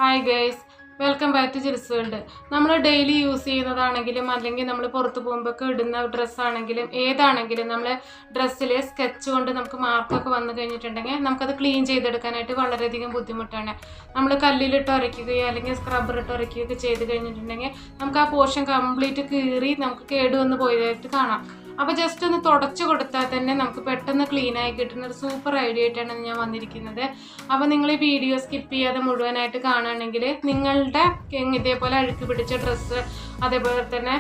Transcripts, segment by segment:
Hi guys, welcome back to Jil's world. നമ്മൾ daily use ചെയ്യുന്നതാണെങ്കിലും അല്ലെങ്കിൽ നമ്മൾ പുറത്ത് പോകുമ്പോൾ ഇടുന്ന ഡ്രസ്സാണെങ്കിലും ഏതാണെങ്കിലും നമ്മൾ ഡ്രസ്സിൽ സ്കെച്ച് കൊണ്ട് നമുക്ക് മാർക്കൊക്കെ വന്നു കഴിഞ്ഞിട്ടുണ്ടെങ്കിൽ നമുക്കത് ക്ലീൻ ചെയ്തെടുക്കാനായിട്ട് വളരെയധികം ബുദ്ധിമുട്ടാണ്. നമ്മൾ കല്ലിലിട്ട് ഉരയ്ക്കുകയോ അല്ലെങ്കിൽ സ്ക്രബ്ബറിട്ട് ഉരയ്ക്കുകയൊക്കെ ചെയ്ത് കഴിഞ്ഞിട്ടുണ്ടെങ്കിൽ നമുക്ക് ആ പോർഷൻ കംപ്ലീറ്റ് കീറി നമുക്ക് കേടുവന്ന് പോയതായിട്ട് കാണാം. അപ്പോൾ ജസ്റ്റ് ഒന്ന് തുടച്ചു കൊടുത്താൽ തന്നെ നമുക്ക് പെട്ടെന്ന് ക്ലീനായി കിട്ടുന്ന ഒരു സൂപ്പർ ഐഡിയ ആയിട്ടാണ് ഞാൻ വന്നിരിക്കുന്നത്. അപ്പോൾ നിങ്ങൾ ഈ വീഡിയോ സ്കിപ്പ് ചെയ്യാതെ മുഴുവനായിട്ട് കാണുകയാണെങ്കിൽ നിങ്ങളുടെ ഇതേപോലെ അഴുക്ക് പിടിച്ച ഡ്രസ്സ് അതേപോലെ തന്നെ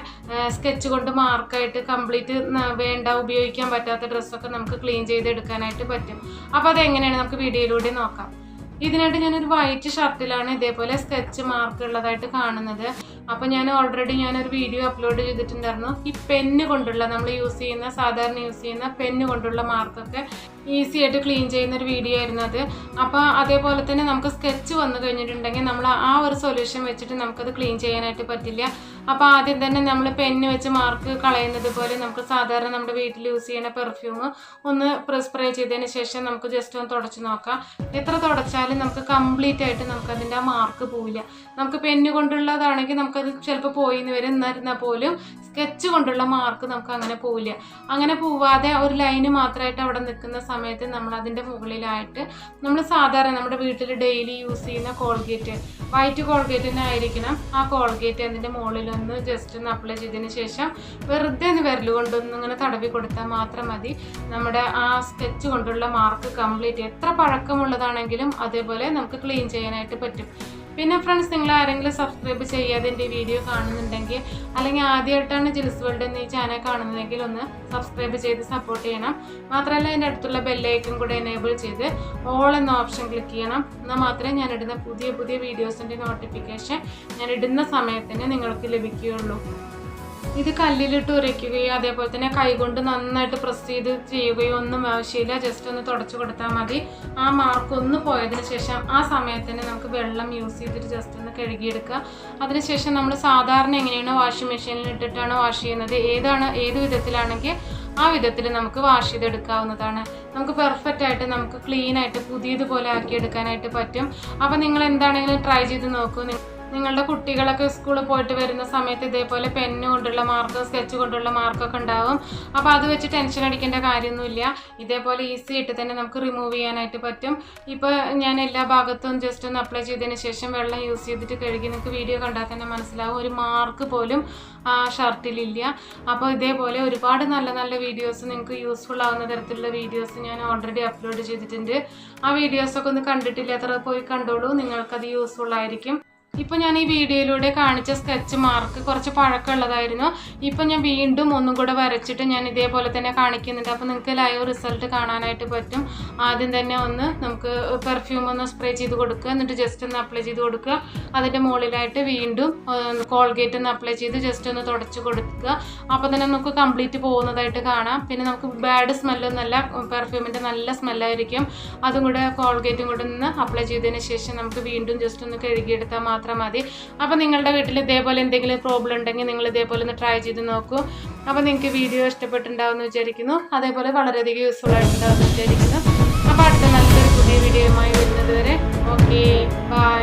സ്കെച്ച് കൊണ്ട് മാർക്കായിട്ട് കംപ്ലീറ്റ് വേണ്ട ഉപയോഗിക്കാൻ പറ്റാത്ത ഡ്രസ്സൊക്കെ നമുക്ക് ക്ലീൻ ചെയ്തെടുക്കാനായിട്ട് പറ്റും. അപ്പോൾ അതെങ്ങനെയാണ് നമുക്ക് വീഡിയോയിലൂടെ നോക്കാം. ഇതിനായിട്ട് ഞാനൊരു വൈറ്റ് ഷർട്ടിലാണ് ഇതേപോലെ സ്കെച്ച് മാർക്ക് ഉള്ളതായിട്ട് കാണുന്നത്. അപ്പോൾ ഞാനൊരു വീഡിയോ അപ്ലോഡ് ചെയ്തിട്ടുണ്ടായിരുന്നു. ഈ പെന്ന് കൊണ്ടുള്ള നമ്മൾ സാധാരണ യൂസ് ചെയ്യുന്ന പെന്ന് കൊണ്ടുള്ള മാർക്കൊക്കെ ഈസി ആയിട്ട് ക്ലീൻ ചെയ്യുന്ന ഒരു വീഡിയോ ആയിരുന്നു അത്. അപ്പോൾ അതേപോലെ തന്നെ നമുക്ക് സ്കെച്ച് വന്നു കഴിഞ്ഞിട്ടുണ്ടെങ്കിൽ നമ്മൾ ആ ഒരു സൊല്യൂഷൻ വെച്ചിട്ട് നമുക്കത് ക്ലീൻ ചെയ്യാനായിട്ട് പറ്റില്ല. അപ്പോൾ ആദ്യം തന്നെ നമ്മൾ പെന്ന് വെച്ച് മാർക്ക് കളയുന്നത് പോലെ നമുക്ക് സാധാരണ നമ്മുടെ വീട്ടിൽ യൂസ് ചെയ്യുന്ന പെർഫ്യൂം ഒന്ന് സ്പ്രേ ചെയ്തതിന് ശേഷം നമുക്ക് ജസ്റ്റ് ഒന്ന് തുടച്ച് നോക്കാം. എത്ര തുടച്ചാലും നമുക്ക് കംപ്ലീറ്റ് ആയിട്ട് നമുക്കതിൻ്റെ ആ മാർക്ക് പോവില്ല. നമുക്ക് പെന്ന് കൊണ്ടുള്ളതാണെങ്കിൽ നമുക്കത് ചിലപ്പോൾ പോയി എന്ന് വരും, എന്നിരുന്നാൽ പോലും സ്കെച്ച് കൊണ്ടുള്ള മാർക്ക് നമുക്ക് അങ്ങനെ പോവില്ല. അങ്ങനെ പോവാതെ ഒരു ലൈന് മാത്രമായിട്ട് അവിടെ നിൽക്കുന്ന സമയത്ത് നമ്മൾ അതിൻ്റെ മുകളിലായിട്ട് നമ്മൾ സാധാരണ നമ്മുടെ വീട്ടിൽ ഡെയിലി യൂസ് ചെയ്യുന്ന കോൾഗേറ്റ്, വൈറ്റ് കോൾഗേറ്റ് തന്നെ ആയിരിക്കണം. ആ കോൾഗേറ്റ് അതിൻ്റെ മുകളിലൊന്ന് ജസ്റ്റ് ഒന്ന് അപ്ലൈ ചെയ്തതിന് ശേഷം വെറുതെ ഒന്ന് വിരൽ കൊണ്ടൊന്ന് ഇങ്ങനെ തടവി കൊടുത്താൽ മാത്രം മതി. നമ്മുടെ ആ സ്കെച്ച് കൊണ്ടുള്ള മാർക്ക് കംപ്ലീറ്റ് എത്ര പഴക്കമുള്ളതാണെങ്കിലും അതേപോലെ നമുക്ക് ക്ലീൻ ചെയ്യാനായിട്ട് പറ്റും. പിന്നെ ഫ്രണ്ട്സ്, നിങ്ങൾ ആരെങ്കിലും സബ്സ്ക്രൈബ് ചെയ്യാതെ എൻ്റെ വീഡിയോ കാണുന്നുണ്ടെങ്കിൽ അല്ലെങ്കിൽ ആദ്യമായിട്ടാണ് ജിൽസ് വേൾഡ് എന്ന ഈ ചാനൽ കാണുന്നതെങ്കിൽ ഒന്ന് സബ്സ്ക്രൈബ് ചെയ്ത് സപ്പോർട്ട് ചെയ്യണം. മാത്രമല്ല അതിൻ്റെ അടുത്തുള്ള ബെല്ലൈക്കൺ കൂടെ എനേബിൾ ചെയ്ത് ഓൾ എന്ന ഓപ്ഷൻ ക്ലിക്ക് ചെയ്യണം. എന്നാൽ മാത്രമേ ഞാനിടുന്ന പുതിയ വീഡിയോസിൻ്റെ നോട്ടിഫിക്കേഷൻ ഞാൻ ഇടുന്ന സമയത്തിന് നിങ്ങൾക്ക് ലഭിക്കുകയുള്ളൂ. ഇത് കല്ലിലിട്ട് ഉരയ്ക്കുകയോ അതേപോലെ തന്നെ കൈകൊണ്ട് നന്നായിട്ട് പ്രസ് ചെയ്ത് ചെയ്യുകയോ ഒന്നും ആവശ്യമില്ല. ജസ്റ്റ് ഒന്ന് തുടച്ചു കൊടുത്താൽ മതി. ആ മാർക്ക് ഒന്ന് പോയതിന് ശേഷം ആ സമയത്തിന് നമുക്ക് വെള്ളം യൂസ് ചെയ്തിട്ട് ജസ്റ്റ് ഒന്ന് കഴുകിയെടുക്കുക. അതിനുശേഷം നമ്മൾ സാധാരണ എങ്ങനെയാണോ വാഷിംഗ് മെഷീനിൽ ഇട്ടിട്ടാണോ വാഷ് ചെയ്യുന്നത്, ഏത് വിധത്തിലാണെങ്കിൽ ആ വിധത്തിൽ നമുക്ക് വാഷ് ചെയ്തെടുക്കാവുന്നതാണ്. നമുക്ക് പെർഫെക്റ്റ് ആയിട്ട് നമുക്ക് ക്ലീൻ ആയിട്ട് പുതിയതുപോലെ ആക്കിയെടുക്കാനായിട്ട് പറ്റും. അപ്പോൾ നിങ്ങൾ എന്താണെങ്കിലും ട്രൈ ചെയ്ത് നോക്കൂ. നിങ്ങളുടെ കുട്ടികളൊക്കെ സ്കൂളിൽ പോയിട്ട് വരുന്ന സമയത്ത് ഇതേപോലെ പെന്ന് കൊണ്ടുള്ള മാർക്ക് സ്കെച്ച് കൊണ്ടുള്ള മാർക്കൊക്കെ ഉണ്ടാവും. അപ്പോൾ അത് വെച്ച് ടെൻഷൻ അടിക്കേണ്ട കാര്യമൊന്നുമില്ല. ഇതേപോലെ ഈസി ആയിട്ട് തന്നെ നമുക്ക് റിമൂവ് ചെയ്യാനായിട്ട് പറ്റും. ഇപ്പോൾ ഞാൻ എല്ലാ ഭാഗത്തും ജസ്റ്റ് ഒന്ന് അപ്ലൈ ചെയ്തതിന് ശേഷം വെള്ളം യൂസ് ചെയ്തിട്ട് കഴുകി. നിങ്ങൾക്ക് വീഡിയോ കണ്ടാൽ തന്നെ മനസ്സിലാവും ഒരു മാർക്ക് പോലും ആ ഷർട്ടിലില്ല. അപ്പോൾ ഇതേപോലെ ഒരുപാട് നല്ല വീഡിയോസ് നിങ്ങൾക്ക് യൂസ്ഫുൾ ആവുന്ന തരത്തിലുള്ള വീഡിയോസ് ഞാൻ ഓൾറെഡി അപ്ലോഡ് ചെയ്തിട്ടുണ്ട്. ആ വീഡിയോസൊക്കെ ഒന്ന് കണ്ടിട്ടില്ലാത്തവർ പോയി കണ്ടോളൂ, നിങ്ങൾക്കത് യൂസ്ഫുൾ ആയിരിക്കും. ഇപ്പോൾ ഞാൻ ഈ വീഡിയോയിലൂടെ കാണിച്ച സ്കെച്ച് മാർക്ക് കുറച്ച് പഴക്കമുള്ളതായിരുന്നു. ഇപ്പോൾ ഞാൻ വീണ്ടും ഒന്നും കൂടെ വരച്ചിട്ട് ഞാൻ ഇതേപോലെ തന്നെ കാണിക്കുന്നുണ്ട്. അപ്പോൾ നിങ്ങൾക്ക് ലൈവ് റിസൾട്ട് കാണാനായിട്ട് പറ്റും. ആദ്യം തന്നെ നമുക്ക് പെർഫ്യൂം ഒന്ന് സ്പ്രേ ചെയ്ത് കൊടുക്കുക, എന്നിട്ട് ജസ്റ്റ് ഒന്ന് അപ്ലൈ ചെയ്ത് കൊടുക്കുക. അതിൻ്റെ മുകളിലായിട്ട് വീണ്ടും കോൾഗേറ്റ് ഒന്ന് അപ്ലൈ ചെയ്ത് ജസ്റ്റ് ഒന്ന് തുടച്ച് കൊടുക്കുക. അപ്പോൾ തന്നെ നമുക്ക് കംപ്ലീറ്റ് പോകുന്നതായിട്ട് കാണാം. പിന്നെ നമുക്ക് ബാഡ് സ്മെല്ലൊന്നുമല്ല, പെർഫ്യൂമിൻ്റെ നല്ല സ്മെല്ലായിരിക്കും. അതും കൂടെ കോൾഗേറ്റും കൂടെ ഒന്ന് അപ്ലൈ ചെയ്തതിന് ശേഷം നമുക്ക് വീണ്ടും ജസ്റ്റ് ഒന്ന് കഴുകിയെടുത്താൽ മാത്രം മതി. അപ്പോൾ നിങ്ങളുടെ വീട്ടിൽ ഇതേപോലെ എന്തെങ്കിലും പ്രോബ്ലം ഉണ്ടെങ്കിൽ നിങ്ങൾ ഇതേപോലെ ഒന്ന് ട്രൈ ചെയ്ത് നോക്കൂ. അപ്പോൾ നിങ്ങൾക്ക് വീഡിയോ ഇഷ്ടപ്പെട്ടുണ്ടാവുമെന്ന് വിചാരിക്കുന്നു. അതേപോലെ വളരെയധികം യൂസ്ഫുൾ ആയിട്ടുണ്ടാവുമെന്ന് വിചാരിക്കുന്നു. അപ്പോൾ അടുത്ത നല്ലൊരു പുതിയ വീഡിയോയുമായി വരുന്നത് വരെ ഓക്കെ, ബൈ.